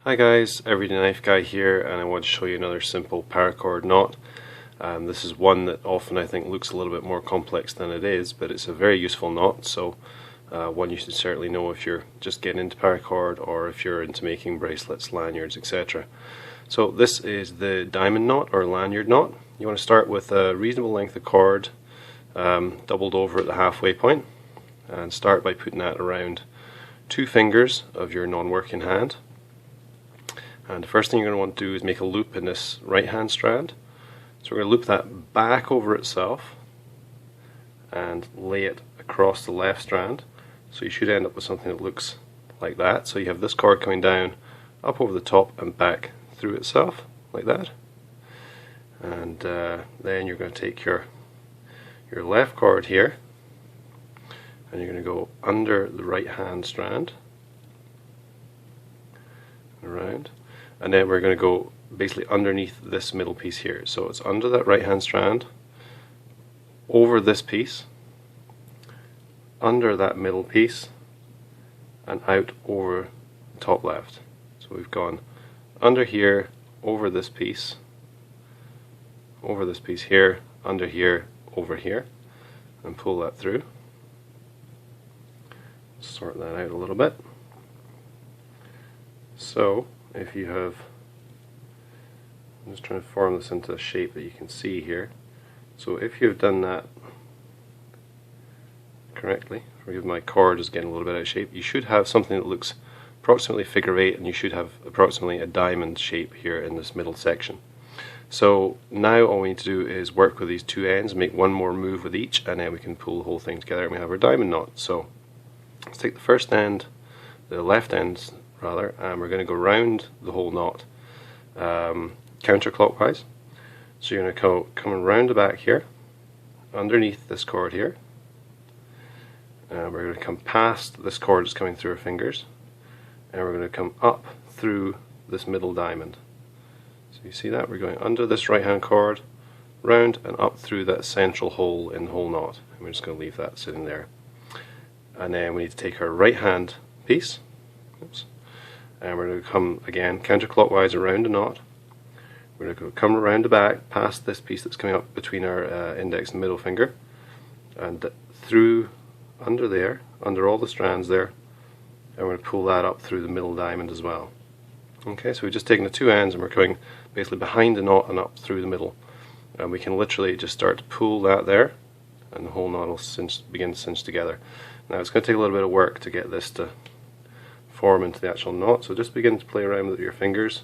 Hi guys, Everyday Knife Guy here, and I want to show you another simple paracord knot. This is one that often I think looks a little bit more complex than it is, but it's a very useful knot, so one you should certainly know if you're just getting into paracord or if you're into making bracelets, lanyards, etc. So this is the diamond knot or lanyard knot. You want to start with a reasonable length of cord, doubled over at the halfway point, and start by putting that around 2 fingers of your non-working hand. And the first thing you're going to want to do is make a loop in this right hand strand. So we're going to loop that back over itself and lay it across the left strand. So you should end up with something that looks like that. So you have this cord coming down, up over the top and back through itself, like that. And then you're going to take your left cord here and you're going to go under the right hand strand, around. And then we're going to go basically underneath this middle piece here. So it's under that right hand strand, over this piece, under that middle piece, and out over the top left. So we've gone under here, over this piece here, under here, over here, and pull that through. Sort that out a little bit. So if you have, I'm just trying to form this into a shape that you can see here. So if you've done that correctly, forgive my cord is getting a little bit out of shape, you should have something that looks approximately figure 8, and you should have approximately a diamond shape here in this middle section. So now all we need to do is work with these 2 ends, make one more move with each, and then we can pull the whole thing together and we have our diamond knot. So let's take the first end, the left end rather, and we're going to go round the whole knot counterclockwise. So you're going to come around the back here, underneath this cord here, and we're going to come past this cord that's coming through our fingers, and we're going to come up through this middle diamond. So you see that? We're going under this right hand cord, round and up through that central hole in the whole knot, and we're just going to leave that sitting there. And then we need to take our right hand piece, oops, and we're going to come again counterclockwise around the knot. We're going to come around the back past this piece that's coming up between our index and middle finger, and through under there, under all the strands there, and we're going to pull that up through the middle diamond as well. Okay, so we've just taken the 2 ends and we're going basically behind the knot and up through the middle, and we can literally just start to pull that there, and the whole knot will begin to cinch together. Now it's going to take a little bit of work to get this to form into the actual knot, so just begin to play around with your fingers,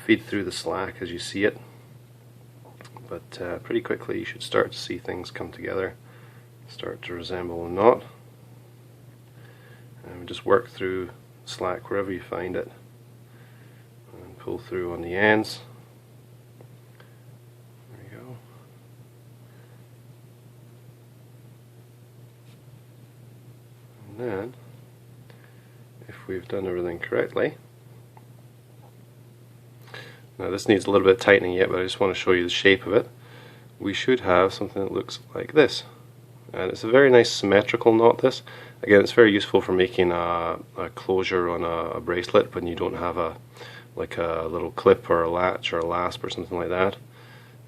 feed through the slack as you see it, but pretty quickly you should start to see things come together, start to resemble a knot, and just work through slack wherever you find it, and pull through on the ends. There you go. And then, if we've done everything correctly, now this needs a little bit of tightening yet, but I just want to show you the shape of it. We should have something that looks like this, and it's a very nice symmetrical knot. This, again, it's very useful for making a closure on a bracelet when you don't have a little clip or a latch or a lasp or something like that.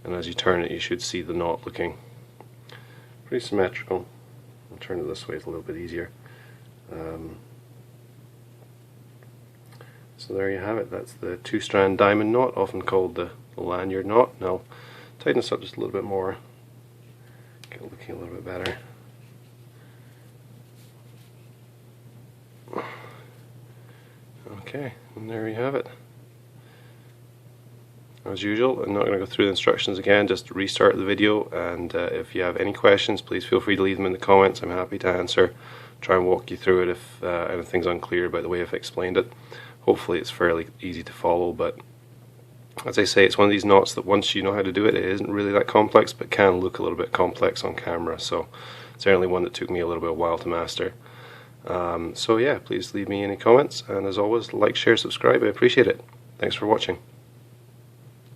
And as you turn it, you should see the knot looking pretty symmetrical. I'll turn it this way; it's a little bit easier. So there you have it. That's the 2-strand diamond knot, often called the lanyard knot. Now tighten this up just a little bit more, get it looking a little bit better. Okay, and there you have it. As usual, I'm not going to go through the instructions again, just restart the video, and if you have any questions, please feel free to leave them in the comments. I'm happy to answer, try and walk you through it if anything's unclear about the way I've explained it. Hopefully it's fairly easy to follow, but as I say, it's one of these knots that once you know how to do it, it isn't really that complex, but can look a little bit complex on camera, so certainly one that took me a little bit of a while to master. So yeah, please leave me any comments, and as always, like, share, subscribe, I appreciate it. Thanks for watching.